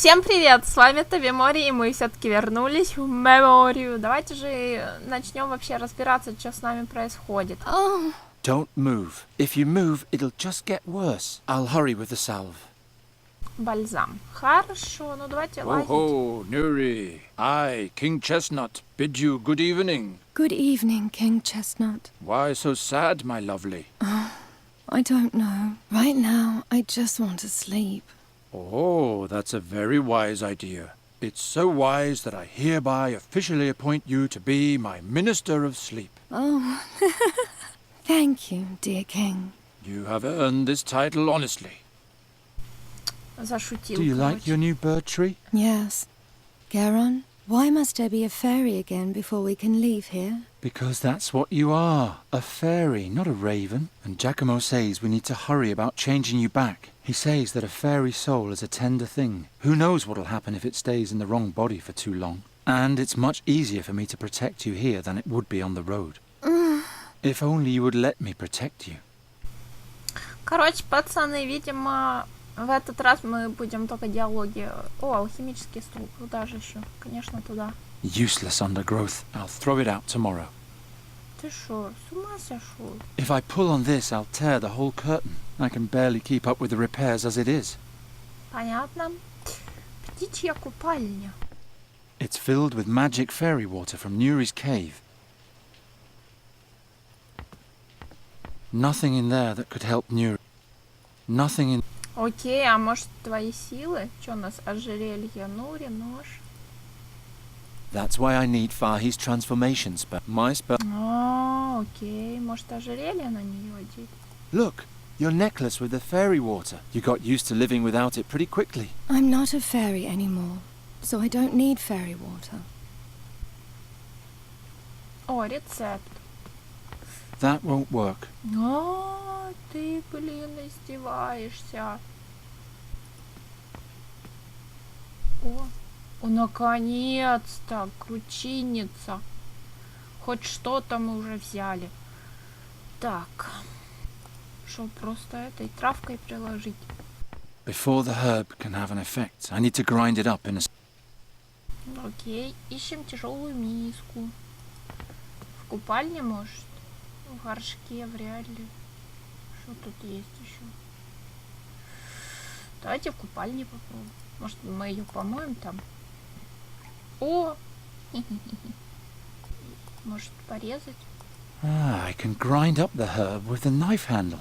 Всем привет, с вами Memoria, и мы все-таки вернулись в Меморию. Давайте же начнем вообще разбираться, что с нами происходит. Don't move. If you move, it'll just get worse. I'll hurry with the salve. Бальзам. Хорошо, ну давайте лазить. Oh, Nuri. I, King Chestnut, bid you good evening. Good evening, King Chestnut. Why so sad, my lovely? I don't know. Right now, I just want to sleep. Oh, that's a very wise idea. It's so wise that I hereby officially appoint you to be my Minister of Sleep. Oh, thank you, dear King. You have earned this title honestly. Зашутил. Do you like your new bird tree? Yes. Garon, why must I be a fairy again before we can leave here? Because that's what you are. A fairy, not a raven. And Giacomo says we need to hurry about changing you back. He says that a fairy soul is a tender thing. Who knows what'll happen if it stays in the wrong body for too long. And it's much easier for me to protect you here than it would be on the road. If only you would let me protect you. Короче, пацаны, видимо, в этот раз мы будем только диалоги. О, алхимический стул. Куда же еще? Конечно, туда. Useless undergrowth. I'll throw it out tomorrow. Ты шо, с ума сошел? If I pull on this, I'll tear the whole curtain. I can barely keep up with the repairs as it is. Понятно. Птичья купальня. It's filled with magic fairy water from Nuri's cave. Nothing in there that could help Nuri. Nothing in... Окей, а может твои силы? Что у нас? Ожерелье, Нури, нож. That's why I need Fahi's transformation spell. My spell... Окей. Может ожерелье на нее одеть? Look, your necklace with the fairy water. You got used to living without it pretty quickly. I'm not a fairy anymore, so I don't need fairy water. О, рецепт. That won't work. Ты, блин, издеваешься. О, наконец-то, кручинница. Хоть что-то мы уже взяли. Так. Что, просто этой травкой приложить? Before the herb can have an effect, I need to grind it up in a... Окей, ищем тяжелую миску. В купальне, может? В горшке вряд ли. Что тут есть еще? Давайте в купальне попробуем. Может, мы ее помоем там? О! Может, порезать? I can grind up the herb with the knife handle.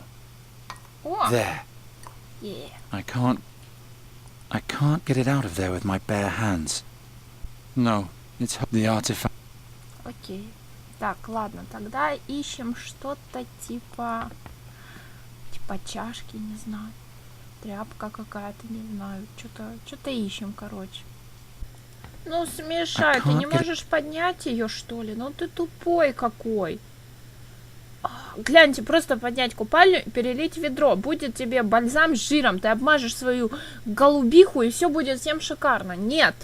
О! There. Yeah. I can't get it out of there with my bare hands. No, it's the artifact. Окей. Так, ладно, тогда ищем что-то типа чашки, не знаю. Тряпка какая-то, не знаю. Что-то ищем, короче. Ну, смешай, ты не можешь поднять ее, что ли? Ну, ты тупой какой. Гляньте, просто поднять купальню и перелить в ведро. Будет тебе бальзам с жиром. Ты обмажешь свою голубиху, и все будет всем шикарно. Нет.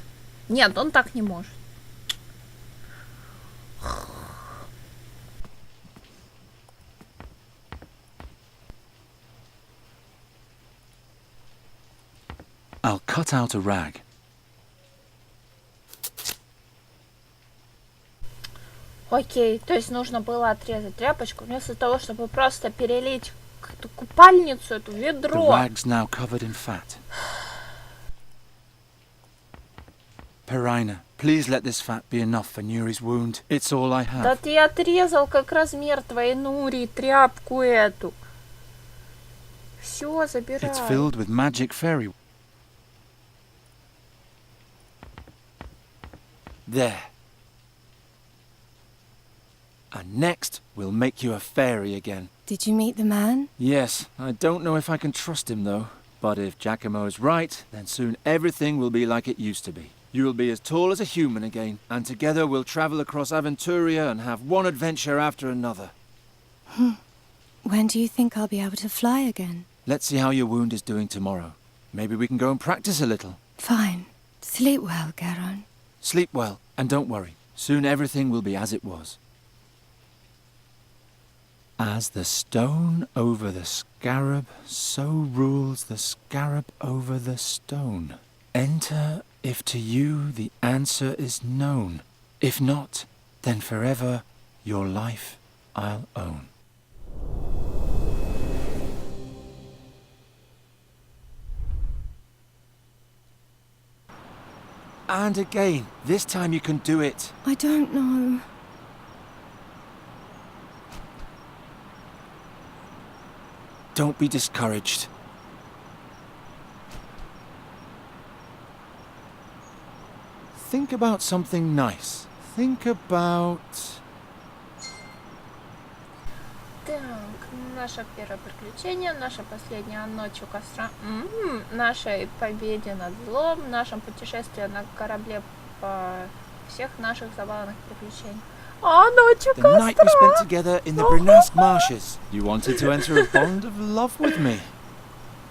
Нет, он так не может. I'll cut out a rag. Окей, то есть нужно было отрезать тряпочку, вместо того, чтобы просто перелить эту купальницу, эту ведро. The rag's now covered in fat. Perina, please let this fat be enough for Nuri's wound. It's all I have. Да ты отрезал как размер твоей Нури тряпку эту. Все, забирай. It's filled with magic fairy. There. And next, we'll make you a fairy again. Did you meet the man? Yes, I don't know if I can trust him though. But if Giacomo is right, then soon everything will be like it used to be. You'll be as tall as a human again, and together we'll travel across Aventuria and have one adventure after another. When do you think I'll be able to fly again? Let's see how your wound is doing tomorrow. Maybe we can go and practice a little. Fine. Sleep well, Garon. Sleep well, and don't worry. Soon everything will be as it was. As the stone over the scarab, so rules the scarab over the stone. Enter if to you the answer is known. If not, then forever your life I'll own. And again. This time you can do it. I don't know. Don't be discouraged. Think about something nice. Think about... Так, наше первое приключение, наша последняя ночь у костра, нашей победе над злом, нашем путешествии на корабле по всех наших забавных приключениях. Ночь у The night we костра! spent together in the Brenask marshes. You wanted to enter a bond of love with me.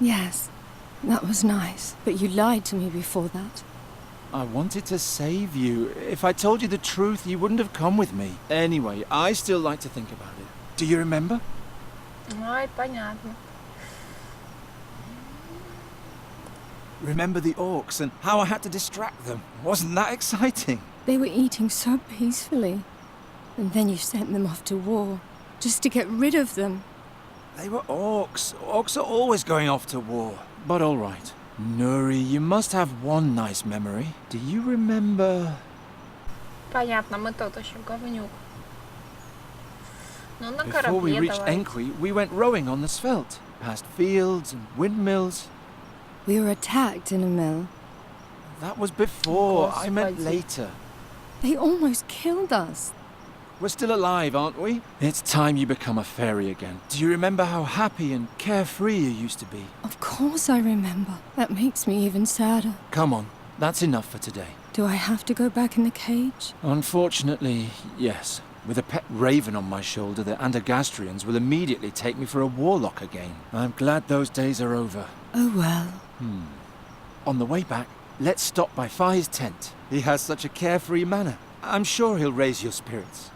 Yes, that was nice. But you lied to me before that. I wanted to save you. If I told you the truth, you wouldn't have come with me. Anyway, I still like to think about it. Do you remember? Ой, понятно. Remember the orcs and how I had to distract them? Wasn't that exciting? They were eating so peacefully. And then you sent them off to war, just to get rid of them. They were orcs. Orcs are always going off to war. But all right. Nuri, you must have one nice memory. Do you remember... Понятно, мы тот еще говнюк. Ну, на Before we корабле reached давай. Enqui, we went rowing on the Svelte, past fields and windmills. We were attacked in a mill. That was before. I meant Господи. later. They almost killed us. We're still alive, aren't we? It's time you become a fairy again. Do you remember how happy and carefree you used to be? Of course I remember. That makes me even sadder. Come on, that's enough for today. Do I have to go back in the cage? Unfortunately, yes. With a pet raven on my shoulder, the Andergastrians will immediately take me for a warlock again. I'm glad those days are over. Oh well. On the way back, let's stop by Fai's tent. He has such a carefree manner. I'm sure he'll raise your spirits.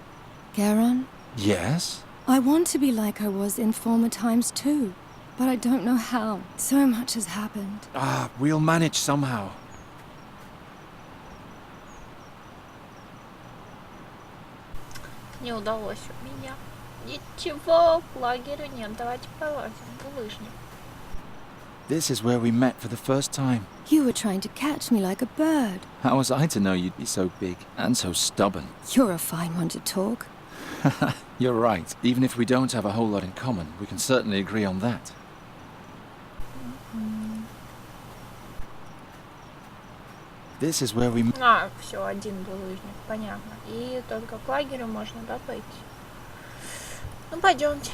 Garon, Yes? I want to be like I was in former times too. But I don't know how. So much has happened. We'll manage somehow. Не удалось у меня. Ничего, к лагерю нет. Давайте полазим. Булыжник. This is where we met for the first time. You were trying to catch me like a bird. How was I to know you'd be so big and so stubborn? You're a fine one to talk. You're right. Even if we don't have a whole lot in common, we can certainly agree on that. This is where we... Все, один булыжник, понятно. И только к лагерю можно, да, пойти? Ну, пойдемте.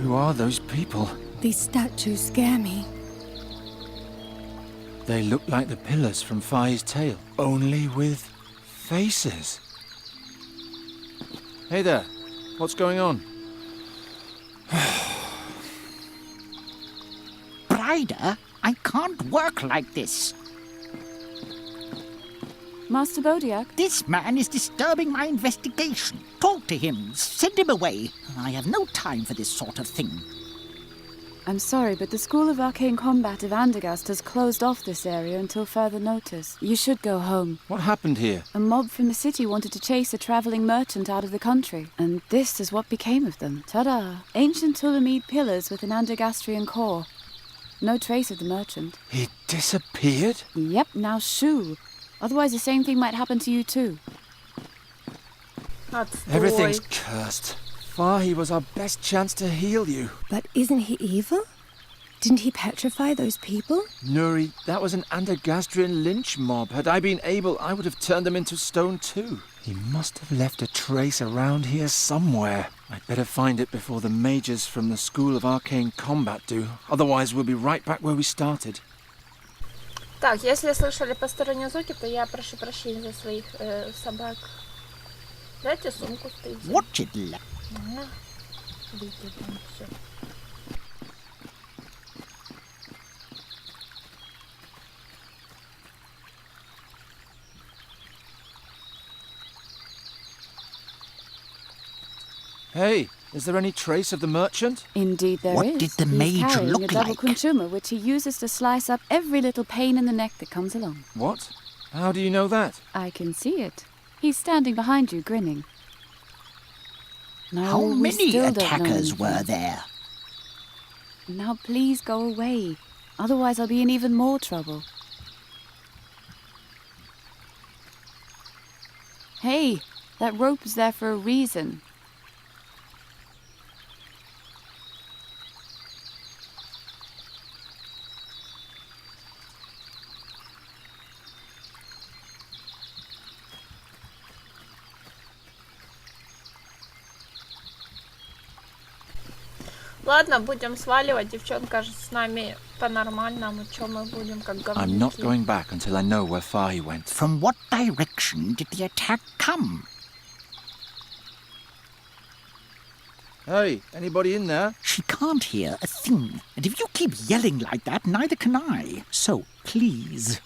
Who are those people? These statues scare me. They look like the pillars from Fai's tale, only with faces. Hey there, what's going on? Brider, I can't work like this. Master Bodiak? This man is disturbing my investigation. Talk to him. Send him away. I have no time for this sort of thing. I'm sorry, but the School of Arcane Combat of Andergast has closed off this area until further notice. You should go home. What happened here? A mob from the city wanted to chase a traveling merchant out of the country, and this is what became of them. Ta-da! Ancient Tulamede pillars with an Andergastrian core. No trace of the merchant. He disappeared? Yep, now shoo. Otherwise the same thing might happen to you too. Отстой. Everything's cursed. Fai was our best chance to heal you. But isn't he evil? Didn't he petrify those people? Nuri, that was an Andergastrian lynch mob. Had I been able, I would have turned them into stone too. He must have left a trace around here somewhere. I'd better find it before the mages from the School of Arcane Combat do. Otherwise, we'll be right back where we started. Так, если слышали посторонние звуки, то я прошу прощения за своих собак. Дайте сумку стоит. Watch it, lad. Выкидываем всё. Hey, is there any trace of the merchant? Indeed there is. What did the He's mage carrying look a double like? quinchuma, which he uses to slice up every little pain in the neck that comes along. What? How do you know that? I can see it. He's standing behind you, grinning. No, How we many still don't know attackers were anything. there? Now please go away. Otherwise I'll be in even more trouble. Hey, that rope is there for a reason. Ладно, будем сваливать. Девчонка же с нами по-нормальному. Чё мы будем, как I'm not говнюки? going back until I know where far he went. From what direction did the attack come? Hey, anybody in there? She can't hear a thing. And if you keep yelling like that, neither can I. So, please.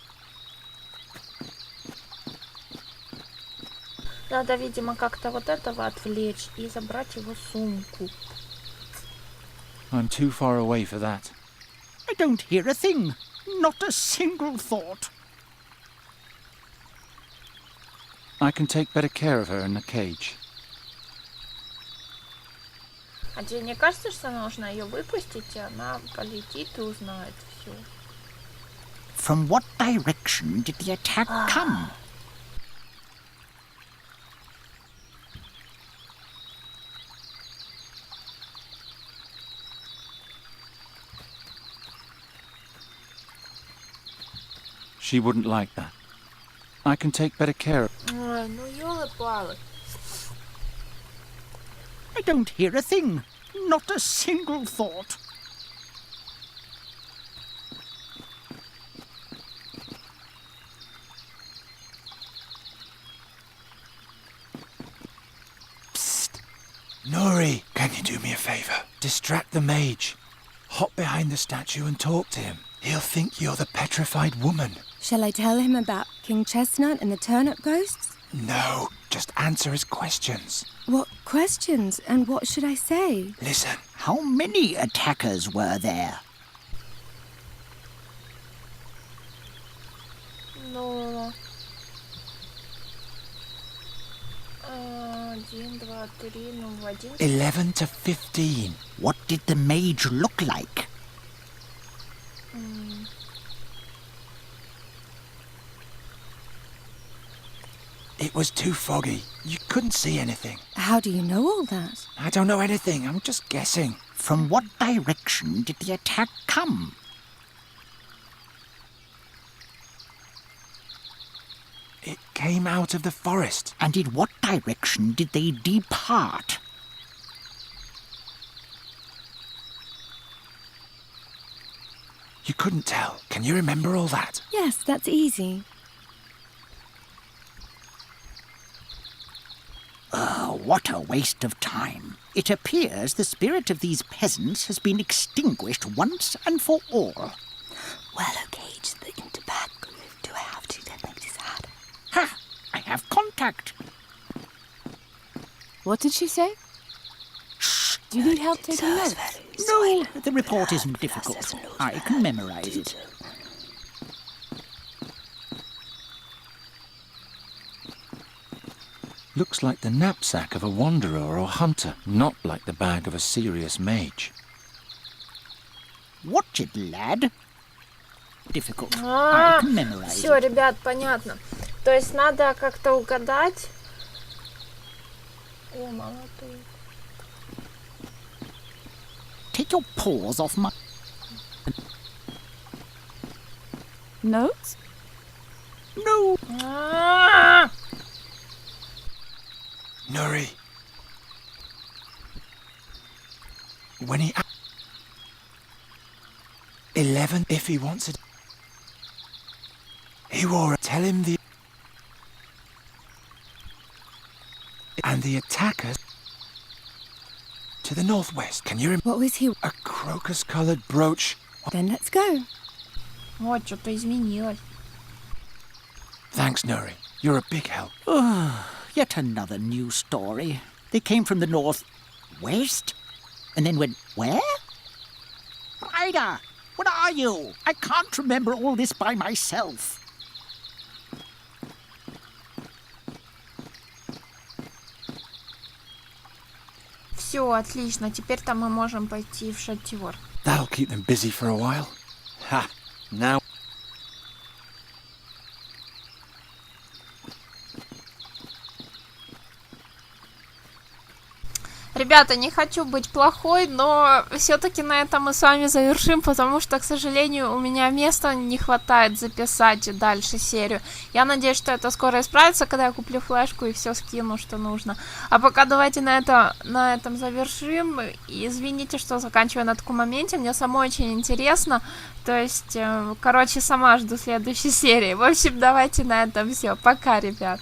Надо, видимо, как-то вот этого отвлечь и забрать его сумку. I'm too far away for that. I don't hear a thing. Not a single thought. I can take better care of her in the cage. А тебе не кажется, что нужно ее выпустить, и она полетит и узнает все? From what direction did the attack come? She wouldn't like that. I can take better care of... Ой, ну ёлы-палы. I don't hear a thing. Not a single thought. Psst! Nori, can you do me a favour? Distract the mage. Hop behind the statue and talk to him. He'll think you're the petrified woman. Shall I tell him about King Chestnut and the turnip ghosts? No, just answer his questions. What questions and what should I say? Listen. How many attackers were there? Ну... 1, 2, 3, ну, в 11. 11 to 15. What did the mage look like? It was too foggy. You couldn't see anything. How do you know all that? I don't know anything. I'm just guessing. From what direction did the attack come? It came out of the forest. And in what direction did they depart? You couldn't tell. Can you remember all that? Yes, that's easy. Oh, what a waste of time. It appears the spirit of these peasants has been extinguished once and for all. Well, okay, just put into back. Do I have to? That makes it sad. Ha! I have contact. What did she say? Shh! Do you need help taking notes? No, the report isn't difficult. I can memorize it. Looks like the knapsack of a wanderer or hunter, not like the bag of a serious mage. Watch it, lad. Difficult. I can memorize Все, it. ребят, понятно. То есть надо как-то угадать. О, молодой. Take your paws off my... Notes? No! А-а-а! Nuri. When he... 11 if he wants it. He wore a... Tell him the... And the attackers... To the northwest. Can you remember? What was he? A crocus-coloured brooch. Then let's go. Вот, что-то изменилось. Thanks, Nuri. You're a big help. Yet another new story. They came from the north. West? And then went where? Ryder, what are you? I can't remember all this by myself. Все, отлично. Теперь-то мы можем пойти в шатер. That'll keep them busy for a while. Ha! Now. Ребята, не хочу быть плохой, но все-таки на этом мы с вами завершим, потому что, к сожалению, у меня места не хватает записать дальше серию. Я надеюсь, что это скоро исправится, когда я куплю флешку и все скину, что нужно. А пока давайте на этом завершим. Извините, что заканчиваю на таком моменте, мне самой очень интересно. То есть, короче, сама жду следующей серии. В общем, давайте на этом все. Пока, ребят.